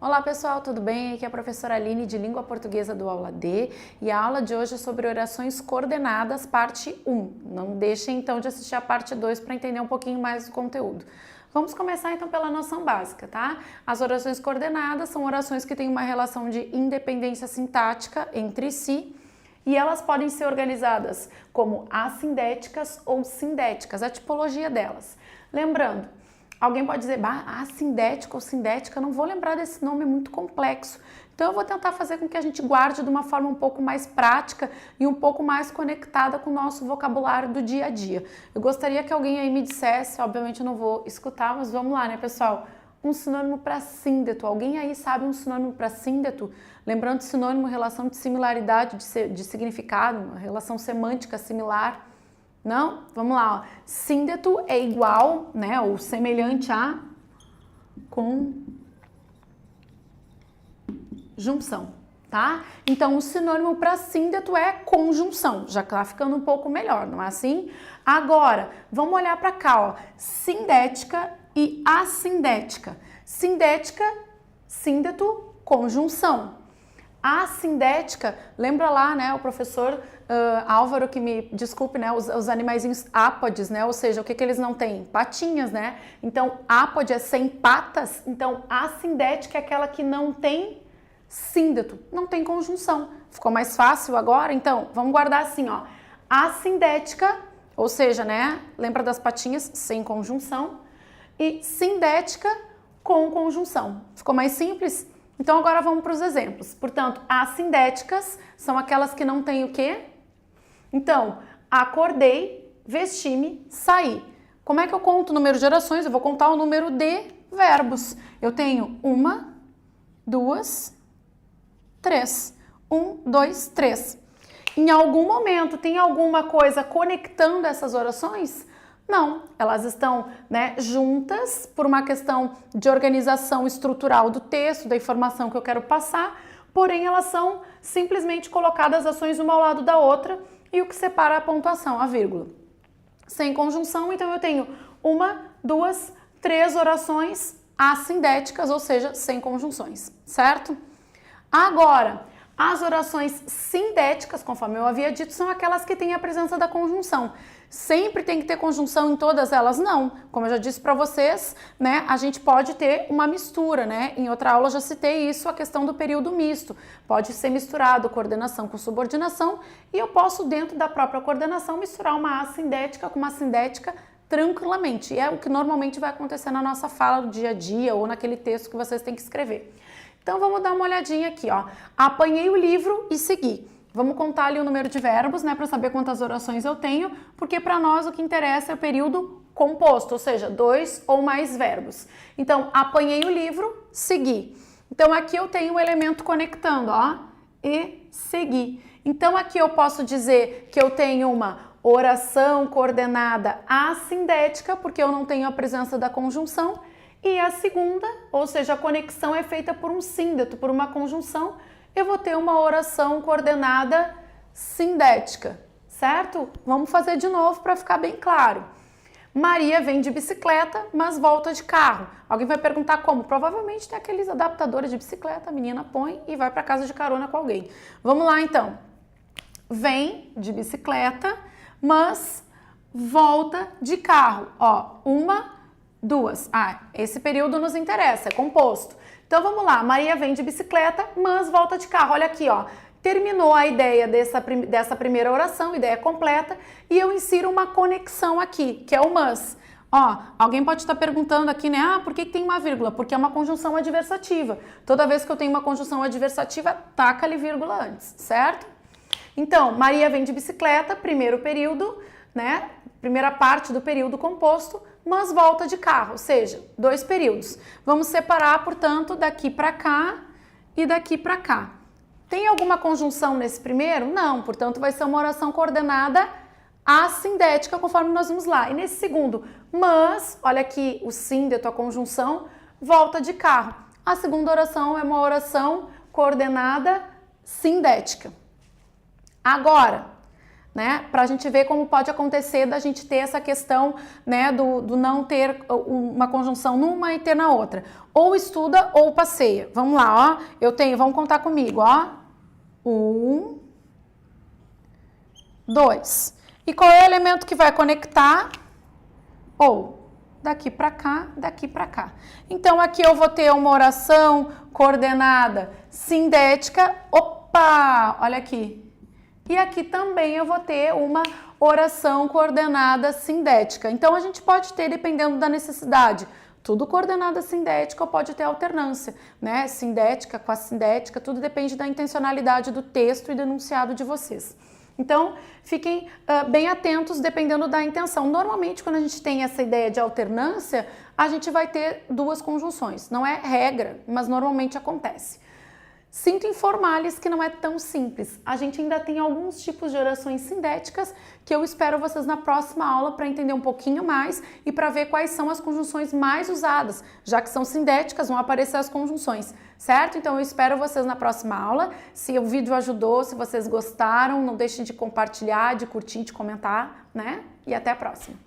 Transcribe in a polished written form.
Olá pessoal, tudo bem? Aqui é a professora Aline de Língua Portuguesa do Aula D e a aula de hoje é sobre orações coordenadas, parte 1. Não deixem então de assistir a parte 2 para entender um pouquinho mais do conteúdo. Vamos começar então pela noção básica, tá? As orações coordenadas são orações que têm uma relação de independência sintática entre si e elas podem ser organizadas como assindéticas ou sindéticas, a tipologia delas. Lembrando, alguém pode dizer, assindética ou sindética, não vou lembrar desse nome, é muito complexo. Então eu vou tentar fazer com que a gente guarde de uma forma um pouco mais prática e um pouco mais conectada com o nosso vocabulário do dia a dia. Eu gostaria que alguém aí me dissesse, obviamente eu não vou escutar, mas vamos lá, né, pessoal? Um sinônimo para síndeto. Alguém aí sabe um sinônimo para síndeto? Lembrando, sinônimo, relação de similaridade, de significado, uma relação semântica similar. Não? Vamos lá, ó. Síndeto é igual, né, ou semelhante a conjunção, tá? Então, o sinônimo para síndeto é conjunção, já tá ficando um pouco melhor, não é assim? Agora, vamos olhar para cá, ó. Sindética e assindética. Sindética, síndeto, conjunção. A sindética, lembra lá, né, o professor Álvaro, que me desculpe, né, os animaizinhos ápodes, né, ou seja, o que eles não têm? Patinhas, né? Então, ápode é sem patas, então a sindética é aquela que não tem síndeto, não tem conjunção. Ficou mais fácil agora? Então, vamos guardar assim, ó. Assindética, ou seja, né, lembra das patinhas sem conjunção, e sindética com conjunção. Ficou mais simples? Então agora vamos para os exemplos. Portanto, assindéticas são aquelas que não têm o quê? Então, acordei, vesti-me, saí. Como é que eu conto o número de orações? Eu vou contar o número de verbos. Eu tenho 1, 2, 3. 1, 2, 3. Em algum momento tem alguma coisa conectando essas orações? Não, elas estão, né, juntas por uma questão de organização estrutural do texto, da informação que eu quero passar, porém elas são simplesmente colocadas ações uma ao lado da outra e o que separa a pontuação, a vírgula. Sem conjunção, então eu tenho 1, 2, 3 orações assindéticas, ou seja, sem conjunções, certo? Agora, as orações sindéticas, conforme eu havia dito, são aquelas que têm a presença da conjunção. Sempre tem que ter conjunção em todas elas? Não. Como eu já disse para vocês, né, a gente pode ter uma mistura, né? Em outra aula eu já citei isso, a questão do período misto. Pode ser misturado coordenação com subordinação e eu posso, dentro da própria coordenação, misturar uma assindética com uma sindética tranquilamente. E é o que normalmente vai acontecer na nossa fala do dia a dia ou naquele texto que vocês têm que escrever. Então vamos dar uma olhadinha aqui, ó. Apanhei o livro e segui. Vamos contar ali o número de verbos, né, para saber quantas orações eu tenho, porque para nós o que interessa é o período composto, ou seja, 2 ou mais verbos. Então, apanhei o livro, segui. Então, aqui eu tenho um elemento conectando, ó, e segui. Então, aqui eu posso dizer que eu tenho uma oração coordenada assindética, porque eu não tenho a presença da conjunção, e a segunda, ou seja, a conexão é feita por um síndeto, por uma conjunção, eu vou ter uma oração coordenada sindética, certo? Vamos fazer de novo para ficar bem claro. Maria vem de bicicleta, mas volta de carro. Alguém vai perguntar como? Provavelmente tem aqueles adaptadores de bicicleta, a menina põe e vai para casa de carona com alguém. Vamos lá então. Vem de bicicleta, mas volta de carro. Ó, 1, 2. Esse período nos interessa, é composto. Então vamos lá, Maria vem de bicicleta, mas volta de carro. Olha aqui, ó, terminou a ideia dessa primeira oração, ideia completa, e eu insiro uma conexão aqui, que é o mas. Ó, alguém pode estar perguntando aqui, né, por que tem uma vírgula? Porque é uma conjunção adversativa. Toda vez que eu tenho uma conjunção adversativa, taca ali vírgula antes, certo? Então, Maria vem de bicicleta, primeiro período, né, primeira parte do período composto, mas volta de carro, ou seja, 2 períodos. Vamos separar, portanto, daqui para cá e daqui para cá. Tem alguma conjunção nesse primeiro? Não, portanto, vai ser uma oração coordenada assindética, conforme nós vimos lá. E nesse segundo, mas, olha aqui, o síndeto, a conjunção, volta de carro. A segunda oração é uma oração coordenada sindética. Agora, né? Para a gente ver como pode acontecer da gente ter essa questão, né, do não ter uma conjunção numa e ter na outra. Ou estuda ou passeia. Vamos lá, ó. Vamos contar comigo, ó. 1, 2. E qual é o elemento que vai conectar? Ou daqui para cá, daqui para cá. Então, aqui eu vou ter uma oração coordenada sindética. Opa! Olha aqui. E aqui também eu vou ter uma oração coordenada sindética. Então, a gente pode ter, dependendo da necessidade, tudo coordenada sindética ou pode ter alternância, né? Sindética com a sindética, tudo depende da intencionalidade do texto e do enunciado de vocês. Então, fiquem bem atentos dependendo da intenção. Normalmente, quando a gente tem essa ideia de alternância, a gente vai ter duas conjunções. Não é regra, mas normalmente acontece. Sinto informar-lhes que não é tão simples. A gente ainda tem alguns tipos de orações sindéticas que eu espero vocês na próxima aula para entender um pouquinho mais e para ver quais são as conjunções mais usadas. Já que são sindéticas, vão aparecer as conjunções, certo? Então eu espero vocês na próxima aula. Se o vídeo ajudou, se vocês gostaram, não deixem de compartilhar, de curtir, de comentar, né? E até a próxima.